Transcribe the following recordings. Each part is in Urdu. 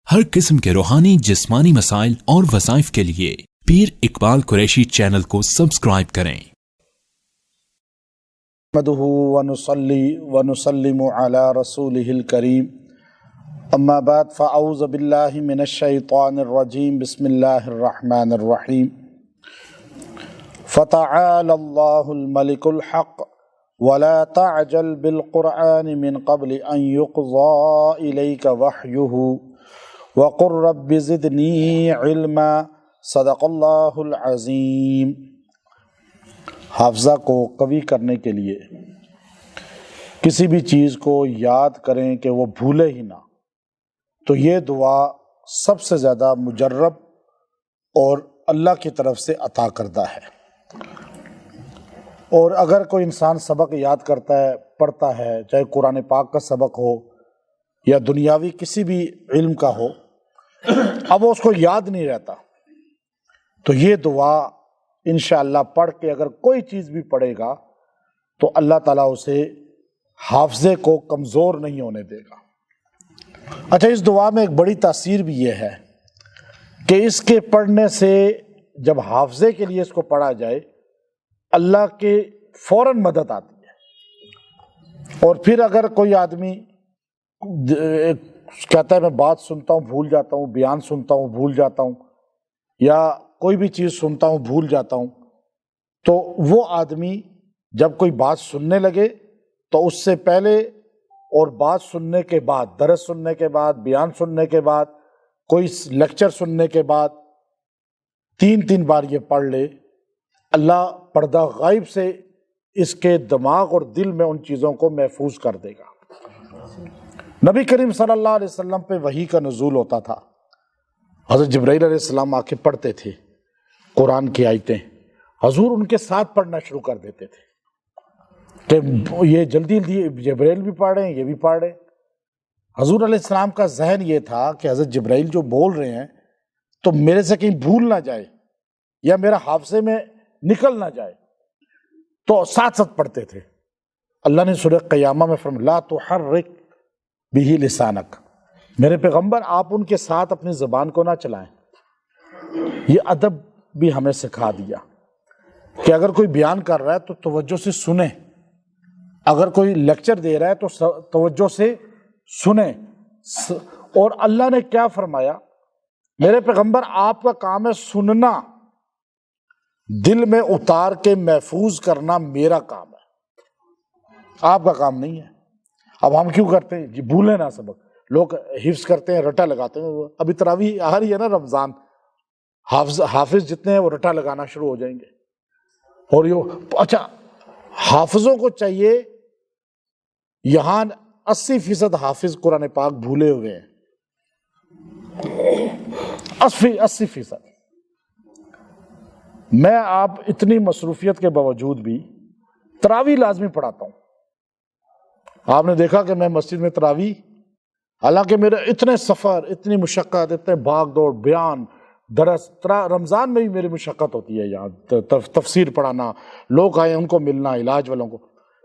ہر قسم کے روحانی جسمانی مسائل اور وظائف کے لیے پیر اقبال قریشی چینل کو سبسکرائب کریں۔ نحمده ونصلي ونسلم على رسوله الكريم اما بعد فاعوذ بالله من الشيطان الرجيم بسم الله الرحمن الرحيم فتعالى الله الملك الحق ولا تعجل بالقرآن من قبل ان يقضى إليك وحيه وقل رب زدني علما صدق اللہ العظیم۔ حافظہ کو قوی کرنے کے لیے کسی بھی چیز کو یاد کریں کہ وہ بھولے ہی نہ، تو یہ دعا سب سے زیادہ مجرب اور اللہ کی طرف سے عطا کردہ ہے۔ اور اگر کوئی انسان سبق یاد کرتا ہے، پڑھتا ہے، چاہے قرآن پاک کا سبق ہو یا دنیاوی کسی بھی علم کا ہو، اب وہ اس کو یاد نہیں رہتا، تو یہ دعا انشاءاللہ پڑھ کے اگر کوئی چیز بھی پڑھے گا تو اللہ تعالیٰ اسے حافظے کو کمزور نہیں ہونے دے گا۔ اچھا، اس دعا میں ایک بڑی تاثیر بھی یہ ہے کہ اس کے پڑھنے سے جب حافظے کے لیے اس کو پڑھا جائے، اللہ کے فوراً مدد آتی ہے۔ اور پھر اگر کوئی آدمی کہتا ہے میں بات سنتا ہوں بھول جاتا ہوں، بیان سنتا ہوں بھول جاتا ہوں، یا کوئی بھی چیز سنتا ہوں بھول جاتا ہوں، تو وہ آدمی جب کوئی بات سننے لگے تو اس سے پہلے اور بات سننے کے بعد، درس سننے کے بعد، بیان سننے کے بعد، کوئی لیکچر سننے کے بعد 3 بار یہ پڑھ لے، اللہ پردہ غائب سے اس کے دماغ اور دل میں ان چیزوں کو محفوظ کر دے گا۔ نبی کریم صلی اللہ علیہ وسلم پہ وحی کا نزول ہوتا تھا، حضرت جبرائیل علیہ السلام آ کے پڑھتے تھے قرآن کی آیتیں، حضور ان کے ساتھ پڑھنا شروع کر دیتے تھے کہ یہ جلدی جبرائیل بھی پڑھ رہے ہیں، یہ بھی پڑھ رہے ہیں۔ حضور علیہ السلام کا ذہن یہ تھا کہ حضرت جبرائیل جو بول رہے ہیں تو میرے سے کہیں بھول نہ جائے یا میرا حافظے میں نکل نہ جائے، تو ساتھ ساتھ پڑھتے تھے۔ اللہ نے سورہ قیامہ میں فرمایا لا تحرک بہ لسانک، میرے پیغمبر آپ ان کے ساتھ اپنی زبان کو نہ چلائیں۔ یہ ادب بھی ہمیں سکھا دیا کہ اگر کوئی بیان کر رہا ہے تو توجہ سے سنیں، اگر کوئی لیکچر دے رہا ہے تو توجہ سے سنیں۔ اور اللہ نے کیا فرمایا، میرے پیغمبر آپ کا کام ہے سننا، دل میں اتار کے محفوظ کرنا میرا کام ہے، آپ کا کام نہیں ہے۔ اب ہم کیوں کرتے ہیں جی بھولے نہ سبق، لوگ حفظ کرتے ہیں، رٹا لگاتے ہیں۔ ابھی تراویح آ رہی ہے نا، رمضان، حافظ جتنے ہیں وہ رٹا لگانا شروع ہو جائیں گے۔ اور یہ اچھا، حافظوں کو چاہیے، یہاں 80% حافظ قرآن پاک بھولے ہوئے ہیں، 80%۔ میں آپ اتنی مصروفیت کے باوجود بھی تراویح لازمی پڑھاتا ہوں۔ آپ نے دیکھا کہ میں مسجد میں تراویح، حالانکہ میرے اتنے سفر، اتنی مشقت، اتنے بھاگ دوڑ، بیان، درس، رمضان میں بھی میری مشقت ہوتی ہے، یہاں تفسیر پڑھانا، لوگ آئے ان کو ملنا، علاج والوں کو،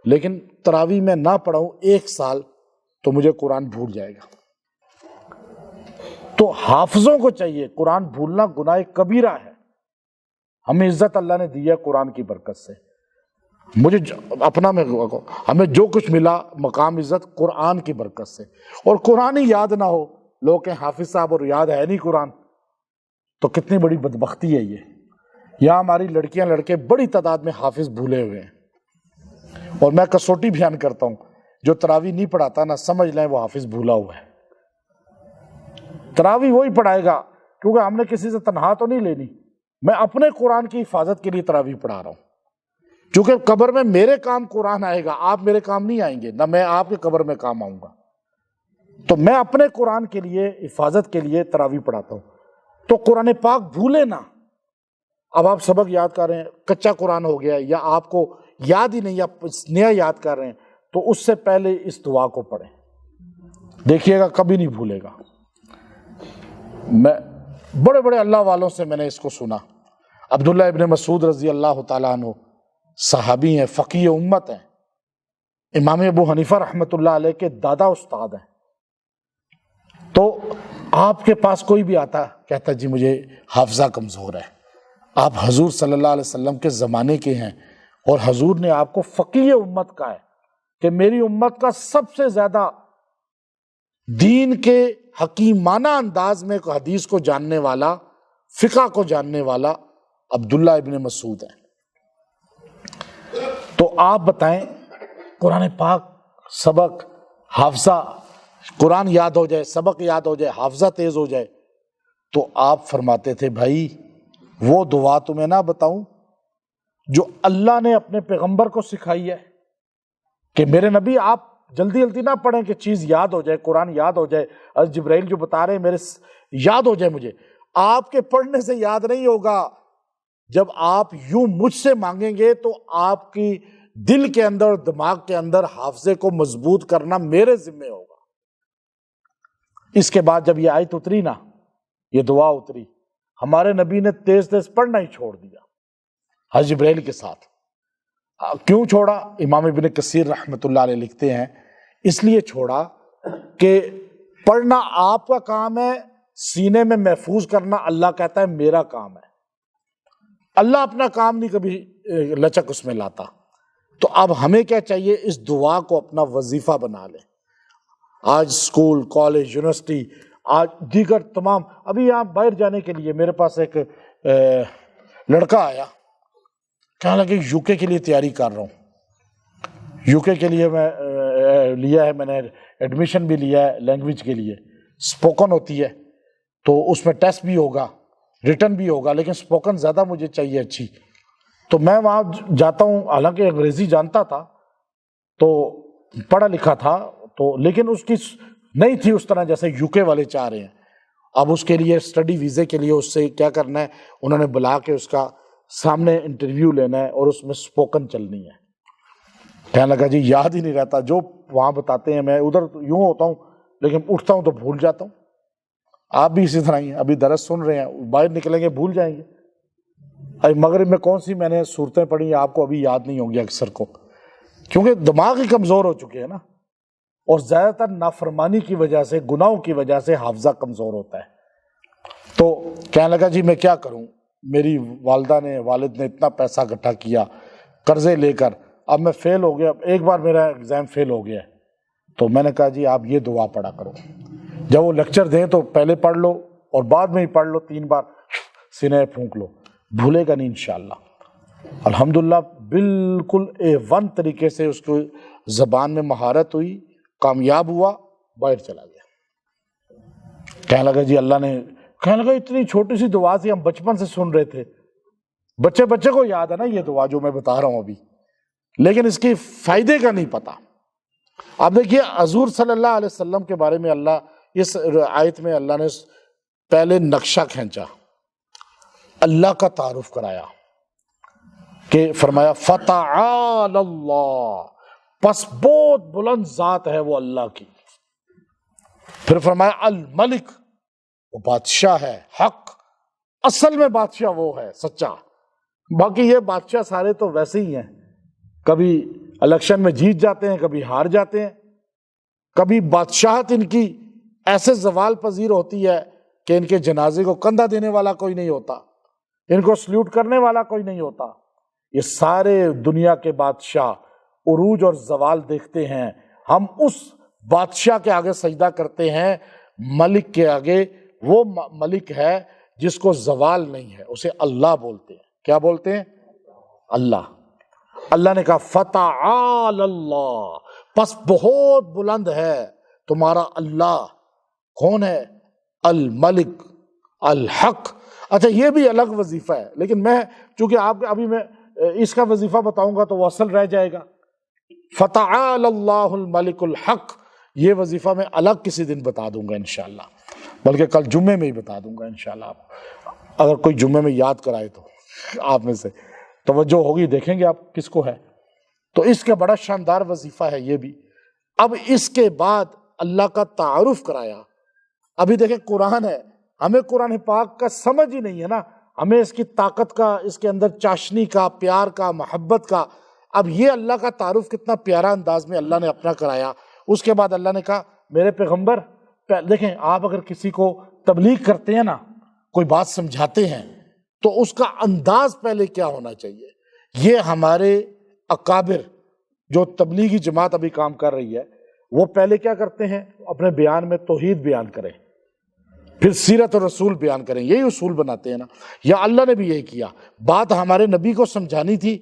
لیکن تراویح میں نہ پڑھاؤں 1 سال تو مجھے قرآن بھول جائے گا۔ تو حافظوں کو چاہیے، قرآن بھولنا گناہ کبیرہ ہے۔ ہمیں عزت اللہ نے دی ہے قرآن کی برکت سے، مجھے ہمیں جو کچھ ملا مقام عزت قرآن کی برکت سے۔ اور قرآن ہی یاد نہ ہو، لوگ کہیں حافظ صاحب اور یاد ہے نہیں قرآن، تو کتنی بڑی بدبختی ہے یہ۔ یہاں ہماری لڑکیاں لڑکے بڑی تعداد میں حافظ بھولے ہوئے ہیں، اور میں کسوٹی بیان کرتا ہوں، جو تراویح نہیں پڑھاتا نہ سمجھ لیں وہ حافظ بھولا ہوا ہے۔ تراویح وہی پڑھائے گا، کیونکہ ہم نے کسی سے تنخواہ تو نہیں لینی، میں اپنے قرآن کی حفاظت کے لیے تراویح پڑھا رہا ہوں، کیونکہ قبر میں میرے کام قرآن آئے گا، آپ میرے کام نہیں آئیں گے، نہ میں آپ کے قبر میں کام آؤں گا۔ تو میں اپنے قرآن کے لیے حفاظت کے لیے تراویح پڑھاتا ہوں۔ تو قرآن پاک بھولے نہ۔ اب آپ سبق یاد کر رہے ہیں، کچا قرآن ہو گیا، یا آپ کو یاد ہی نہیں، یا نیا یاد کر رہے ہیں، تو اس سے پہلے اس دعا کو پڑھیں، دیکھیے گا کبھی نہیں بھولے گا۔ میں بڑے بڑے اللہ والوں سے میں نے اس کو سنا۔ عبداللہ ابن مسعود رضی اللہ تعالیٰ عنہ صحابی ہیں، فقیہ امت ہیں، امام ابو حنیفہ رحمۃ اللہ علیہ کے دادا استاد ہیں۔ تو آپ کے پاس کوئی بھی آتا کہتا جی مجھے حافظہ کمزور ہے، آپ حضور صلی اللہ علیہ وسلم کے زمانے کے ہیں اور حضور نے آپ کو فقیہ امت کا ہے کہ میری امت کا سب سے زیادہ دین کے حکیمانہ انداز میں حدیث کو جاننے والا، فقہ کو جاننے والا عبداللہ ابن مسعود ہے۔ تو آپ بتائیں قرآن پاک سبق حافظہ، قرآن یاد ہو جائے، سبق یاد ہو جائے، حافظہ تیز ہو جائے، تو آپ فرماتے تھے بھائی وہ دعا تمہیں نہ بتاؤں جو اللہ نے اپنے پیغمبر کو سکھائی ہے کہ میرے نبی آپ جلدی جلدی نہ پڑھیں کہ چیز یاد ہو جائے، قرآن یاد ہو جائے، حضرت جبرائیل جو بتا رہے ہیں میرے یاد ہو جائے مجھے۔ آپ کے پڑھنے سے یاد نہیں ہوگا، جب آپ یوں مجھ سے مانگیں گے تو آپ کی دل کے اندر اور دماغ کے اندر حافظے کو مضبوط کرنا میرے ذمہ ہوگا۔ اس کے بعد جب یہ آیت اتری نا، یہ دعا اتری، ہمارے نبی نے تیز تیز پڑھنا ہی چھوڑ دیا حضرت جبرائیل کے ساتھ۔ کیوں چھوڑا؟ امام ابن کثیر رحمۃ اللہ علیہ لکھتے ہیں اس لیے چھوڑا کہ پڑھنا آپ کا کام ہے، سینے میں محفوظ کرنا اللہ کہتا ہے میرا کام ہے۔ اللہ اپنا کام نہیں کبھی لچک اس میں لاتا۔ تو اب ہمیں کیا چاہیے؟ اس دعا کو اپنا وظیفہ بنا لیں۔ آج اسکول، کالج، یونیورسٹی، آج دیگر تمام، ابھی یہاں باہر جانے کے لیے میرے پاس ایک لڑکا آیا، کہنے لگے یو کے لیے تیاری کر رہا ہوں، یو کے لیے میں لیا ہے، میں نے ایڈمیشن بھی لیا ہے لینگویج کے لیے، اسپوکن ہوتی ہے تو اس میں ٹیسٹ بھی ہوگا، ریٹن بھی ہوگا، لیکن اسپوکن زیادہ مجھے چاہیے اچھی۔ تو میں وہاں جاتا ہوں، حالانکہ انگریزی جانتا تھا تو پڑھا لکھا تھا تو، لیکن اس کی نہیں تھی اس طرح جیسے یو کے والے چاہ رہے ہیں۔ اب اس کے لیے اسٹڈی ویزے کے لیے اس سے کیا کرنا ہے، انہوں نے بلا کے اس کا سامنے انٹرویو لینا ہے اور اس میں اسپوکن چلنی ہے۔ کہنے لگا جی یاد ہی نہیں رہتا جو وہاں بتاتے ہیں، میں ادھر یوں ہوتا ہوں لیکن اٹھتا ہوں تو بھول جاتا ہوں۔ آپ بھی اسی طرح ہی ہیں، ابھی درس سن رہے ہیں، باہر نکلیں گے بھول جائیں گے۔ ابھی مغرب میں کون سی میں نے صورتیں پڑھی ہیں آپ کو ابھی یاد نہیں ہوگی اکثر کو، کیونکہ دماغ ہی کمزور ہو چکے ہیں نا، اور زیادہ تر نافرمانی کی وجہ سے، گناہوں کی وجہ سے حافظہ کمزور ہوتا ہے۔ تو کہنے لگا جی میں کیا کروں، میری والدہ نے، والد نے اتنا پیسہ اکٹھا کیا قرضے لے کر، اب میں فیل ہو گیا، ایک بار میرا ایگزام فیل ہو گیا ہے۔ تو میں نے کہا جی آپ یہ دعا پڑھا کرو، جب وہ لیکچر دیں تو پہلے پڑھ لو اور بعد میں ہی پڑھ لو، 3 بار سینے پھونک لو، بھولے گا نہیں انشاءاللہ۔ الحمدللہ بالکل A1 طریقے سے اس کو زبان میں مہارت ہوئی، کامیاب ہوا، باہر چلا گیا۔ کہنے لگا جی اللہ نے، کہنے لگا اتنی چھوٹی سی دعا تھی، ہم بچپن سے سن رہے تھے، بچے کو یاد ہے نا یہ دعا جو میں بتا رہا ہوں ابھی، لیکن اس کے فائدے کا نہیں پتا۔ آپ دیکھیے حضور صلی اللہ علیہ وسلم کے بارے میں اللہ اس آیت میں اللہ نے پہلے نقشہ کھینچا، اللہ کا تعارف کرایا کہ فرمایا فتعال اللہ، پس بہت بلند ذات ہے وہ اللہ کی۔ پھر فرمایا الملک، وہ بادشاہ ہے، حق، اصل میں بادشاہ وہ ہے سچا، باقی یہ بادشاہ سارے تو ویسے ہی ہیں، کبھی الیکشن میں جیت جاتے ہیں، کبھی ہار جاتے ہیں، کبھی بادشاہت ان کی ایسے زوال پذیر ہوتی ہے کہ ان کے جنازے کو کندھا دینے والا کوئی نہیں ہوتا، ان کو سلیوٹ کرنے والا کوئی نہیں ہوتا۔ یہ سارے دنیا کے بادشاہ عروج اور زوال دیکھتے ہیں، ہم اس بادشاہ کے آگے سجدہ کرتے ہیں، ملک کے آگے، وہ ملک ہے جس کو زوال نہیں ہے، اسے اللہ بولتے ہیں۔ کیا بولتے ہیں؟ اللہ۔ اللہ نے کہا فتعال اللہ، پس بہت بلند ہے تمہارا اللہ۔ کون ہے؟ الملک الحق۔ اچھا یہ بھی الگ وظیفہ ہے، لیکن میں چونکہ آپ ابھی میں اس کا وظیفہ بتاؤں گا تو وہ اصل رہ جائے گا۔ فتعال اللہ الملک الحق، یہ وظیفہ میں الگ کسی دن بتا دوں گا انشاءاللہ، بلکہ کل جمعے میں ہی بتا دوں گا انشاءاللہ، اگر کوئی جمعے میں یاد کرائے تو آپ میں سے توجہ ہوگی، دیکھیں گے آپ کس کو ہے۔ تو اس کا بڑا شاندار وظیفہ ہے یہ بھی۔ اب اس کے بعد اللہ کا تعارف کرایا۔ ابھی دیکھیں قرآن ہے، ہمیں قرآن پاک کا سمجھ ہی نہیں ہے نا، ہمیں اس کی طاقت کا، اس کے اندر چاشنی کا، پیار کا، محبت کا۔ اب یہ اللہ کا تعارف کتنا پیارا انداز میں اللہ نے اپنا کرایا۔ اس کے بعد اللہ نے کہا میرے پیغمبر دیکھیں آپ اگر کسی کو تبلیغ کرتے ہیں نا، کوئی بات سمجھاتے ہیں، تو اس کا انداز پہلے کیا ہونا چاہیے؟ یہ ہمارے اکابر جو تبلیغی جماعت ابھی کام کر رہی ہے، وہ پہلے کیا کرتے ہیں؟ اپنے بیان میں توحید بیان کریں، پھر سیرت اور رسول بیان کریں، یہی اصول بناتے ہیں نا۔ یا اللہ نے بھی یہی کیا، بات ہمارے نبی کو سمجھانی تھی،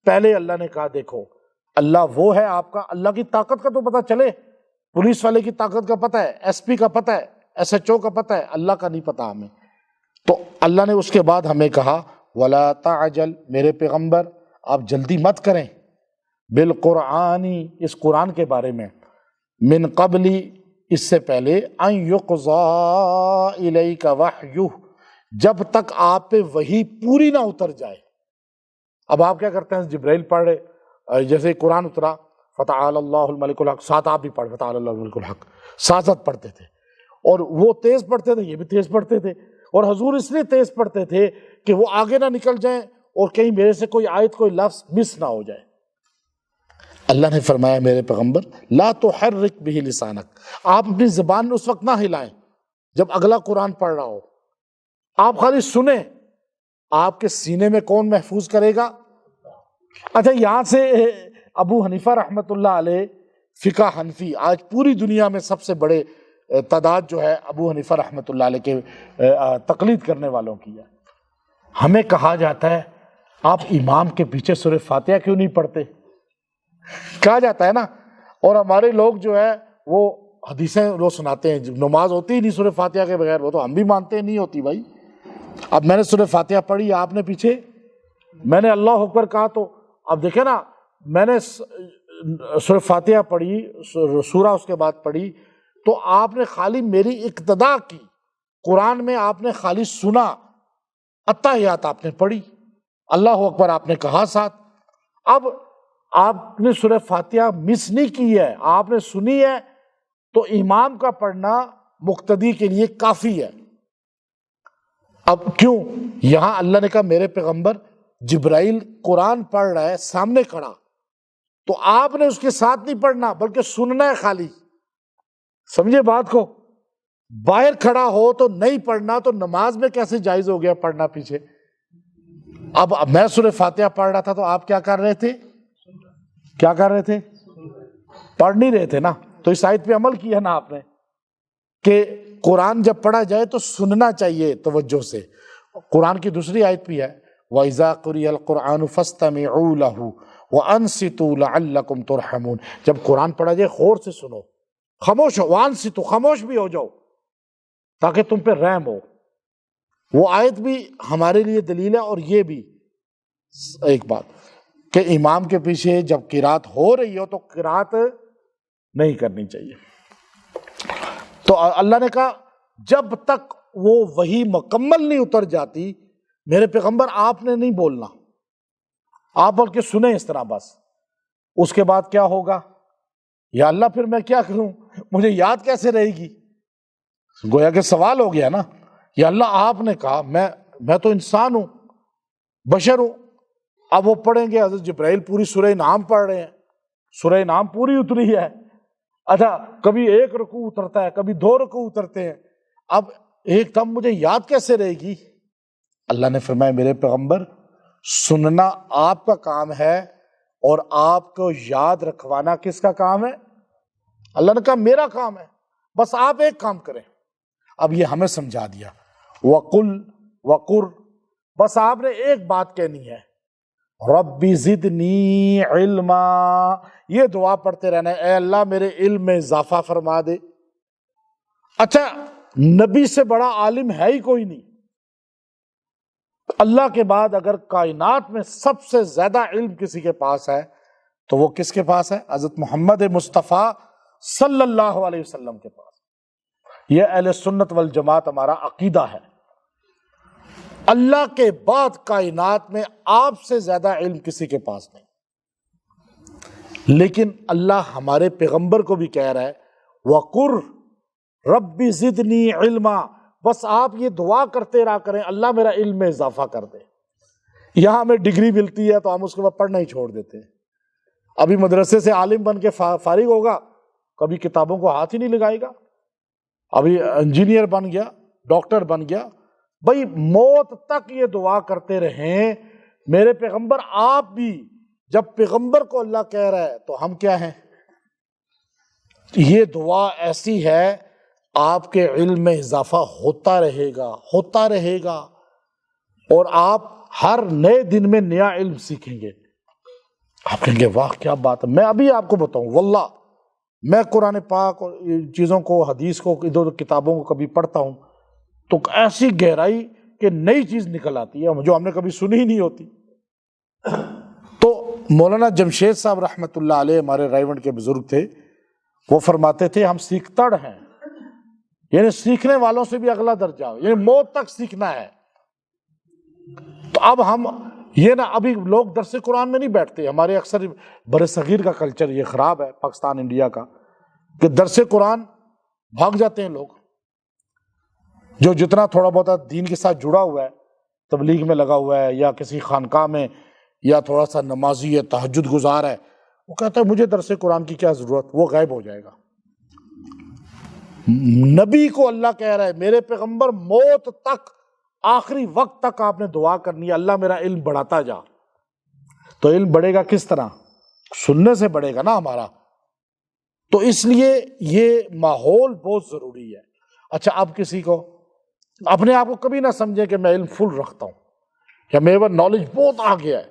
پہلے اللہ نے کہا دیکھو اللہ وہ ہے، آپ کا اللہ کی طاقت کا تو پتہ چلے، پولیس والے کی طاقت کا پتہ ہے، ایس پی کا پتہ ہے، ایس ایچ او کا پتہ ہے، اللہ کا نہیں پتہ ہمیں۔ تو اللہ نے اس کے بعد ہمیں کہا وَلَا تَعْجَلْ، میرے پیغمبر آپ جلدی مت کریں، بالقرآن، اس قرآن کے بارے میں، من قبل، اس سے پہلے، ان یقضی الیک وحیہ، جب تک آپ پہ وحی پوری نہ اتر جائے۔ اب آپ کیا کرتے ہیں؟ جبرائیل پڑھ رہے، جیسے قرآن اترا فتعالی اللہ الملک الحق، ساتھ آپ بھی پڑھ فتعالی اللہ الملک الحق، ساتھ ساتھ پڑھتے تھے، اور وہ تیز پڑھتے تھے، یہ بھی تیز پڑھتے تھے، اور حضور اس لیے تیز پڑھتے تھے کہ وہ آگے نہ نکل جائیں اور کہیں میرے سے کوئی آیت کوئی لفظ مس نہ ہو جائے۔ اللہ نے فرمایا میرے پیغمبر لا تحرک بہ لسانک، آپ اپنی زبان اس وقت نہ ہلائیں جب اگلا قرآن پڑھ رہا ہو، آپ خالی سنیں۔ آپ کے سینے میں کون محفوظ کرے گا؟ اچھا، یہاں سے ابو حنیفہ رحمۃ اللہ علیہ، فقہ حنفی، آج پوری دنیا میں سب سے بڑے تعداد جو ہے ابو حنیفہ رحمۃ اللہ علیہ کے تقلید کرنے والوں کی ہے۔ ہمیں کہا جاتا ہے آپ امام کے پیچھے سورہ فاتحہ کیوں نہیں پڑھتے؟ کہا جاتا ہے نا، اور ہمارے لوگ جو ہے وہ حدیثیں روز سناتے ہیں، نماز ہوتی ہی نہیں سورہ فاتحہ کے بغیر، وہ تو ہم بھی مانتے ہیں نہیں ہوتی بھائی۔ اب میں نے سورہ فاتحہ پڑھی، آپ نے پیچھے، میں نے اللہ اکبر کہا، تو اب دیکھیں نا، میں نے سورہ فاتحہ پڑھی، سورہ اس کے بعد پڑھی، تو آپ نے خالی میری اقتداء کی، قرآن میں آپ نے خالی سنا، اتحیات آپ نے پڑھی، اللہ اکبر آپ نے کہا ساتھ۔ اب آپ نے سورہ فاتحہ مس نہیں کی ہے، آپ نے سنی ہے، تو امام کا پڑھنا مقتدی کے لیے کافی ہے۔ اب کیوں؟ یہاں اللہ نے کہا میرے پیغمبر جبرائیل قرآن پڑھ رہا ہے سامنے کھڑا، تو آپ نے اس کے ساتھ نہیں پڑھنا بلکہ سننا ہے خالی۔ سمجھے بات کو؟ باہر کھڑا ہو تو نہیں پڑھنا، تو نماز میں کیسے جائز ہو گیا پڑھنا پیچھے؟ اب میں سورہ فاتحہ پڑھ رہا تھا تو آپ کیا کر رہے تھے؟ کیا کر رہے تھے؟ پڑھ نہیں رہے تھے نا۔ تو اس آیت پہ عمل کیا نا آپ نے کہ قرآن جب پڑھا جائے تو سننا چاہیے توجہ سے۔ قرآن کی دوسری آیت بھی ہے وَإِذَا قُرِئَ الْقُرْآنُ فَاسْتَمِعُوا لَهُ وَأَنصِتُوا لَعَلَّكُمْ تُرْحَمُونَ، جب قرآن پڑھا جائے غور سے سنو، خاموش ہو، وَأَنصِتُوا، خاموش بھی ہو جاؤ تاکہ تم پہ رحم ہو۔ وہ آیت بھی ہمارے لیے دلیل ہے، اور یہ بھی ایک بات کہ امام کے پیچھے جب قرات ہو رہی ہو تو قرات نہیں کرنی چاہیے۔ تو اللہ نے کہا جب تک وہ وحی مکمل نہیں اتر جاتی میرے پیغمبر آپ نے نہیں بولنا، آپ بلکہ سنیں اس طرح بس۔ اس کے بعد کیا ہوگا؟ یا اللہ پھر میں کیا کروں، مجھے یاد کیسے رہے گی؟ گویا کہ سوال ہو گیا نا، یا اللہ آپ نے کہا میں تو انسان ہوں، بشر ہوں۔ اب وہ پڑھیں گے، حضرت جبرائیل پوری سورہ انعام پڑھ رہے ہیں، سورہ انعام پوری اتری ہے، اچھا کبھی ایک رکوع اترتا ہے، کبھی 2 رکوع اترتے ہیں، اب ایک دم مجھے یاد کیسے رہے گی؟ اللہ نے فرمایا میرے پیغمبر سننا آپ کا کام ہے، اور آپ کو یاد رکھوانا کس کا کام ہے؟ اللہ نے کہا میرا کام ہے، بس آپ ایک کام کریں۔ اب یہ ہمیں سمجھا دیا، وَقُلْ وَقُرْ، بس آپ نے ایک بات کہنی ہے، رَبِّ زِدْنِی عِلْمًا، یہ دعا پڑھتے رہنا ہے، اے اللہ میرے علم میں اضافہ فرما دے۔ اچھا، نبی سے بڑا عالم ہے ہی کوئی نہیں۔ اللہ کے بعد اگر کائنات میں سب سے زیادہ علم کسی کے پاس ہے تو وہ کس کے پاس ہے؟ حضرت محمد مصطفیٰ صلی اللہ علیہ وسلم کے پاس۔ یہ اہل سنت والجماعت ہمارا عقیدہ ہے، اللہ کے بعد کائنات میں آپ سے زیادہ علم کسی کے پاس نہیں۔ لیکن اللہ ہمارے پیغمبر کو بھی کہہ رہا ہے وَقُرْ رَبِّ زِدْنِی عِلْمًا، بس آپ یہ دعا کرتے رہا کریں اللہ میرا علم میں اضافہ کر دے۔ یہاں ہمیں ڈگری ملتی ہے تو ہم اس کے بعد پڑھنا ہی چھوڑ دیتے ہیں۔ ابھی مدرسے سے عالم بن کے فارغ ہوگا، کبھی کتابوں کو ہاتھ ہی نہیں لگائے گا۔ ابھی انجینئر بن گیا، ڈاکٹر بن گیا، بھائی موت تک یہ دعا کرتے رہیں۔ میرے پیغمبر، آپ بھی جب پیغمبر کو اللہ کہہ رہا ہے تو ہم کیا ہیں؟ یہ دعا ایسی ہے، آپ کے علم میں اضافہ ہوتا رہے گا، ہوتا رہے گا، اور آپ ہر نئے دن میں نیا علم سیکھیں گے۔ آپ کہیں گے واہ کیا بات ہے۔ میں ابھی آپ کو بتاؤں، واللہ میں قرآن پاک اور چیزوں کو، حدیث کو، ادھر کتابوں کو کبھی پڑھتا ہوں تو ایسی گہرائی کہ نئی چیز نکل آتی ہے جو ہم نے کبھی سنی ہی نہیں ہوتی۔ تو مولانا جمشید صاحب رحمۃ اللہ علیہ، ہمارے رائیونڈ کے بزرگ تھے، وہ فرماتے تھے ہم سیکھتڑ ہیں، یعنی سیکھنے والوں سے بھی اگلا درجہ، یعنی موت تک سیکھنا ہے۔ تو اب ہم یہ نا، ابھی لوگ درس قرآن میں نہیں بیٹھتے، ہمارے اکثر بر صغیر کا کلچر یہ خراب ہے، پاکستان انڈیا کا، کہ درس قرآن بھاگ جاتے ہیں لوگ۔ جو جتنا تھوڑا بہت دین کے ساتھ جڑا ہوا ہے، تبلیغ میں لگا ہوا ہے یا کسی خانقاہ میں، یا تھوڑا سا نمازی ہے، تہجد گزار ہے، وہ کہتا ہے مجھے درس قرآن کی کیا ضرورت، وہ غائب ہو جائے گا۔ نبی کو اللہ کہہ رہا ہے، میرے پیغمبر موت تک، آخری وقت تک آپ نے دعا کرنی ہے، اللہ میرا علم بڑھاتا جا۔ تو علم بڑھے گا کس طرح؟ سننے سے بڑھے گا نا ہمارا۔ تو اس لیے یہ ماحول بہت ضروری ہے۔ اچھا، اب کسی کو اپنے آپ کو کبھی نہ سمجھے کہ میں علم فل رکھتا ہوں یا میرے پاس نالج بہت آ گیا ہے،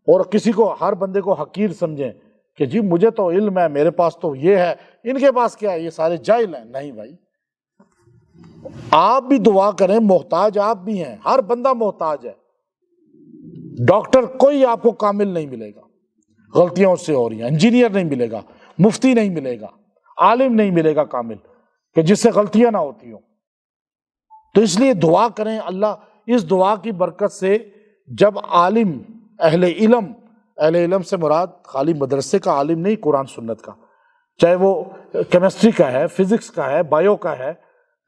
اور کسی کو، ہر بندے کو حقیر سمجھیں کہ جی مجھے تو علم ہے، میرے پاس تو یہ ہے، ان کے پاس کیا ہے، یہ سارے جاہل ہیں۔ نہیں بھائی، آپ بھی دعا کریں، محتاج آپ بھی ہیں، ہر بندہ محتاج ہے۔ ڈاکٹر کوئی آپ کو کامل نہیں ملے گا، غلطیاں اس سے ہو رہی ہیں۔ انجینئر نہیں ملے گا، مفتی نہیں ملے گا، عالم نہیں ملے گا کامل کہ جس سے غلطیاں نہ ہوتی ہوں۔ تو اس لیے دعا کریں، اللہ اس دعا کی برکت سے جب عالم، اہل علم سے مراد خالی مدرسے کا عالم نہیں، قرآن سنت کا، چاہے وہ کیمسٹری کا ہے، فزکس کا ہے، بائیو کا ہے،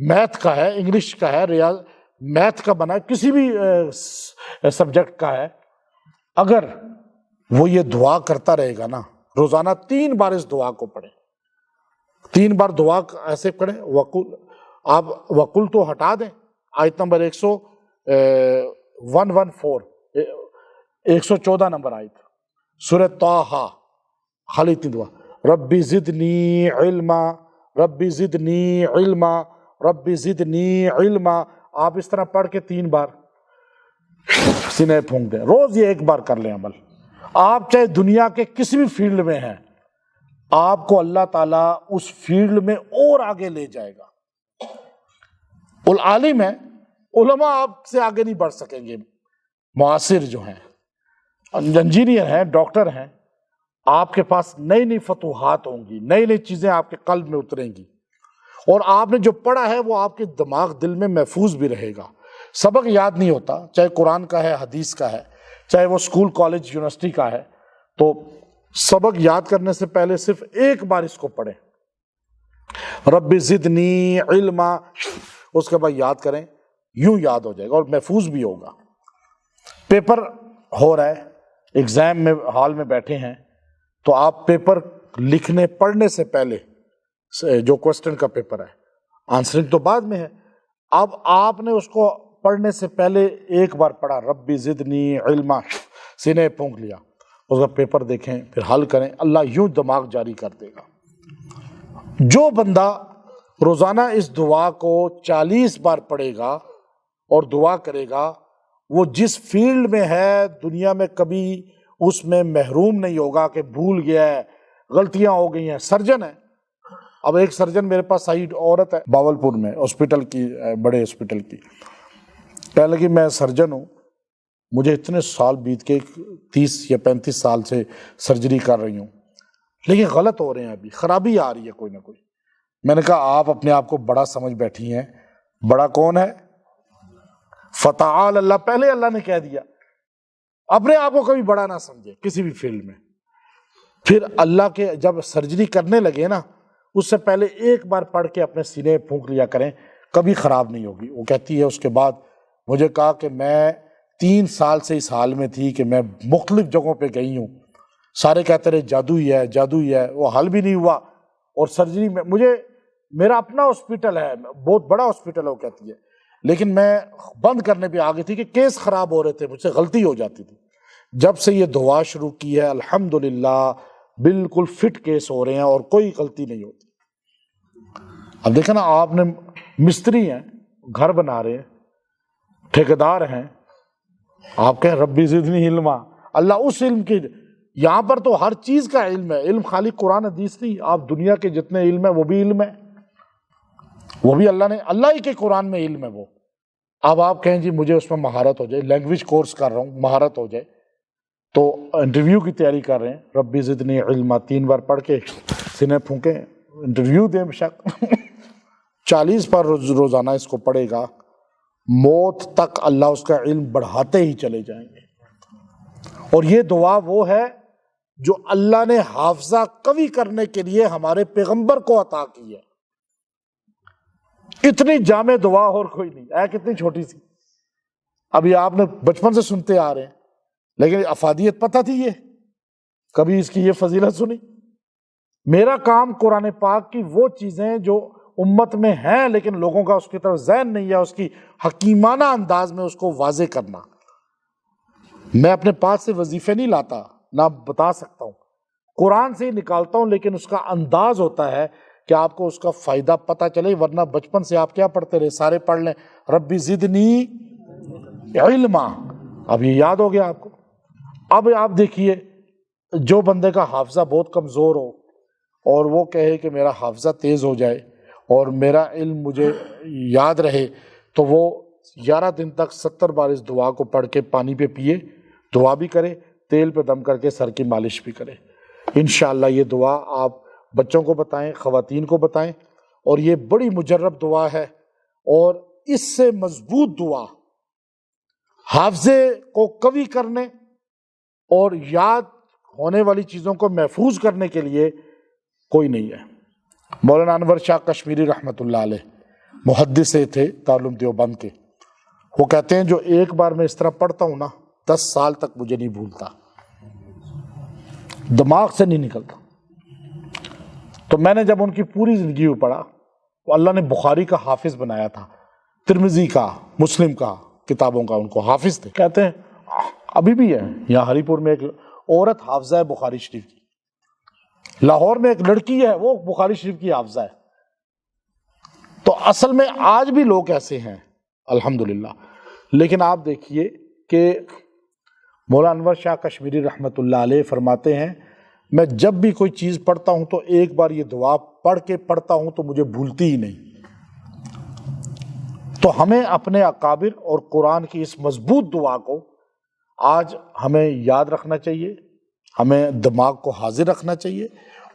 میتھ کا ہے، انگلش کا ہے، میتھ کا بنا ہے، کسی بھی سبجیکٹ کا ہے، اگر وہ یہ دعا کرتا رہے گا نا، روزانہ 3 بار اس دعا کو پڑھیں، 3 بار دعا ایسے پڑھیں، آپ وقل تو ہٹا دیں، آیت نمبر 114 نمبر آیت سورہ طٰہٰ، خالی 3 دعا، ربی زدنی علما، ربی زدنی علما، ربی زدنی علما، آپ اس طرح پڑھ کے 3 بار سینے پھونک دیں، روز یہ 1 بار کر لیں عمل۔ آپ چاہے دنیا کے کسی بھی فیلڈ میں ہیں، آپ کو اللہ تعالیٰ اس فیلڈ میں اور آگے لے جائے گا۔ العالم ہے، علماء آپ سے آگے نہیں بڑھ سکیں گے، معاصر جو ہیں، انجینئر ہیں، ڈاکٹر ہیں، آپ کے پاس نئی نئی فتوحات ہوں گی، نئی نئی چیزیں آپ کے قلب میں اتریں گی، اور آپ نے جو پڑھا ہے وہ آپ کے دماغ دل میں محفوظ بھی رہے گا۔ سبق یاد نہیں ہوتا، چاہے قرآن کا ہے، حدیث کا ہے، چاہے وہ اسکول، کالج، یونیورسٹی کا ہے، تو سبق یاد کرنے سے پہلے صرف 1 بار اس کو پڑھیں، رب زدنی علما، اس کے بعد یاد کریں، یوں یاد ہو جائے گا اور محفوظ بھی ہوگا۔ پیپر ہو رہا ہے، ایگزام میں ہال میں بیٹھے ہیں، تو آپ پیپر لکھنے پڑھنے سے پہلے، جو کوسچن کا پیپر ہے، آنسرنگ تو بعد میں ہے، اب آپ نے اس کو پڑھنے سے پہلے 1 بار پڑھا، ربی زدنی علما، سینے پھونک لیا، اس کا پیپر دیکھیں، پھر حل کریں، اللہ یوں دماغ جاری کر دے گا۔ جو بندہ روزانہ اس دعا کو 40 بار پڑھے گا اور دعا کرے گا، وہ جس فیلڈ میں ہے دنیا میں کبھی اس میں محروم نہیں ہوگا کہ بھول گیا ہے، غلطیاں ہو گئی ہیں۔ سرجن ہے، اب ایک سرجن میرے پاس آئی، عورت ہے، باولپور میں، ہاسپٹل کی، بڑے ہاسپٹل کی، کہنے لگی میں سرجن ہوں، مجھے اتنے سال بیت کے 30 یا 35 سال سے سرجری کر رہی ہوں، لیکن غلط ہو رہے ہیں، ابھی خرابی آ رہی ہے کوئی نہ کوئی۔ میں نے کہا آپ اپنے آپ کو بڑا سمجھ بیٹھی ہیں، بڑا کون ہے؟ فتعال اللہ، پہلے اللہ نے کہہ دیا، اپنے آپ کو کبھی بڑا نہ سمجھے کسی بھی فیلڈ میں۔ پھر اللہ کے جب سرجری کرنے لگے نا، اس سے پہلے 1 بار پڑھ کے اپنے سینے پھونک لیا کریں، کبھی خراب نہیں ہوگی۔ وہ کہتی ہے اس کے بعد مجھے کہا کہ میں 3 سال سے اس حال میں تھی کہ میں مختلف جگہوں پہ گئی ہوں، سارے کہتے رہے جادو ہی ہے، جادو ہی ہے، وہ حل بھی نہیں ہوا، اور سرجری میں مجھے میرا اپنا ہاسپٹل ہے، بہت بڑا ہاسپٹل ہے وہ کہتی ہے، لیکن میں بند کرنے پہ آ گئی تھی کہ کیس خراب ہو رہے تھے، مجھ سے غلطی ہو جاتی تھی۔ جب سے یہ دعا شروع کی ہے الحمدللہ بالکل فٹ کیس ہو رہے ہیں اور کوئی غلطی نہیں ہوتی۔ اب دیکھیں نا، آپ نے مستری ہیں، گھر بنا رہے ہیں، ٹھیکیدار ہیں، آپ کہیں ربی زدنی علما، اللہ اس علم کی، یہاں پر تو ہر چیز کا علم ہے، علم خالی قرآن حدیث نہیں، آپ دنیا کے جتنے علم ہے وہ بھی علم ہے، وہ بھی اللہ ہی کے قرآن میں علم ہے وہ۔ اب آپ کہیں جی مجھے اس میں مہارت ہو جائے، لینگویج کورس کر رہا ہوں مہارت ہو جائے، تو انٹرویو کی تیاری کر رہے ہیں، ربی زدنی علما 3 بار پڑھ کے سینے پھونکے انٹرویو دیں، بشک 40 بار روزانہ اس کو پڑھے گا، موت تک اللہ اس کا علم بڑھاتے ہی چلے جائیں گے۔ اور یہ دعا وہ ہے جو اللہ نے حافظہ قوی کرنے کے لیے ہمارے پیغمبر کو عطا کی ہے۔ اتنی جامع دعا اور کوئی نہیں ہے، کتنی چھوٹی سی، ابھی آپ نے بچپن سے سنتے آ رہے ہیں، لیکن افادیت پتہ تھی، یہ کبھی اس کی یہ فضیلت سنی؟ میرا کام قرآن پاک کی وہ چیزیں جو امت میں ہیں لیکن لوگوں کا اس کی طرف ذہن نہیں ہے، اس کی حکیمانہ انداز میں اس کو واضح کرنا۔ میں اپنے پاس سے وظیفے نہیں لاتا، نہ بتا سکتا ہوں، قرآن سے ہی نکالتا ہوں، لیکن اس کا انداز ہوتا ہے کہ آپ کو اس کا فائدہ پتہ چلے، ورنہ بچپن سے آپ کیا پڑھتے رہے، سارے پڑھ لیں ربی زدنی علما، اب یہ یاد ہو گیا آپ کو۔ اب آپ دیکھیے، جو بندے کا حافظہ بہت کمزور ہو اور وہ کہے کہ میرا حافظہ تیز ہو جائے اور میرا علم مجھے یاد رہے، تو وہ 11 دن تک 70 بار اس دعا کو پڑھ کے پانی پہ پیے، دعا بھی کرے، تیل پہ دم کر کے سر کی مالش بھی کرے۔ انشاءاللہ یہ دعا آپ بچوں کو بتائیں، خواتین کو بتائیں، اور یہ بڑی مجرب دعا ہے، اور اس سے مضبوط دعا حافظے کو قوی کرنے اور یاد ہونے والی چیزوں کو محفوظ کرنے کے لیے کوئی نہیں ہے۔ مولانا انور شاہ کشمیری رحمۃ اللہ علیہ محدث تھے دارالعلوم دیوبند کے، وہ کہتے ہیں جو ایک بار میں اس طرح پڑھتا ہوں نا 10 سال تک مجھے نہیں بھولتا، دماغ سے نہیں نکلتا۔ تو میں نے جب ان کی پوری زندگی کو پڑھا، تو اللہ نے بخاری کا حافظ بنایا تھا، ترمذی کا، مسلم کا، کتابوں کا ان کو حافظ تھے۔ کہتے ہیں ابھی بھی ہے یہاں ہری پور میں ایک عورت حافظہ ہے بخاری شریف کی، لاہور میں ایک لڑکی ہے وہ بخاری شریف کی حافظہ ہے۔ تو اصل میں آج بھی لوگ ایسے ہیں الحمدللہ، لیکن آپ دیکھیے کہ مولانا انور شاہ کشمیری رحمۃ اللہ علیہ فرماتے ہیں میں جب بھی کوئی چیز پڑھتا ہوں تو ایک بار یہ دعا پڑھ کے پڑھتا ہوں تو مجھے بھولتی ہی نہیں۔ تو ہمیں اپنے اکابر اور قرآن کی اس مضبوط دعا کو آج ہمیں یاد رکھنا چاہیے، ہمیں دماغ کو حاضر رکھنا چاہیے،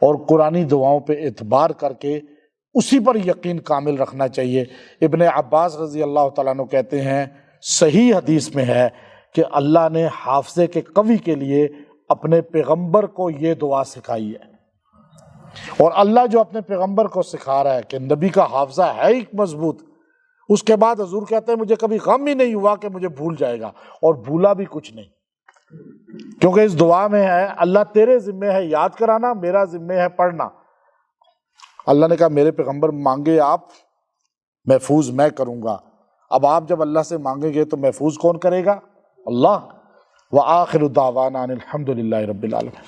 اور قرآنی دعاؤں پہ اعتبار کر کے اسی پر یقین کامل رکھنا چاہیے۔ ابن عباس رضی اللہ تعالیٰ عنہ کہتے ہیں، صحیح حدیث میں ہے کہ اللہ نے حافظے کے قوی کے لیے اپنے پیغمبر کو یہ دعا سکھائی ہے، اور اللہ جو اپنے پیغمبر کو سکھا رہا ہے کہ نبی کا حافظہ ہے ہی مضبوط، اس کے بعد حضور کہتے ہیں مجھے کبھی غم ہی نہیں ہوا کہ مجھے بھول جائے گا، اور بھولا بھی کچھ نہیں، کیونکہ اس دعا میں ہے اللہ تیرے ذمہ ہے یاد کرانا، میرا ذمہ ہے پڑھنا۔ اللہ نے کہا میرے پیغمبر مانگے آپ، محفوظ میں کروں گا۔ اب آپ جب اللہ سے مانگیں گے تو محفوظ کون کرے گا؟ اللہ۔ وآخر دعوانا ان الحمد للہ رب العالمین۔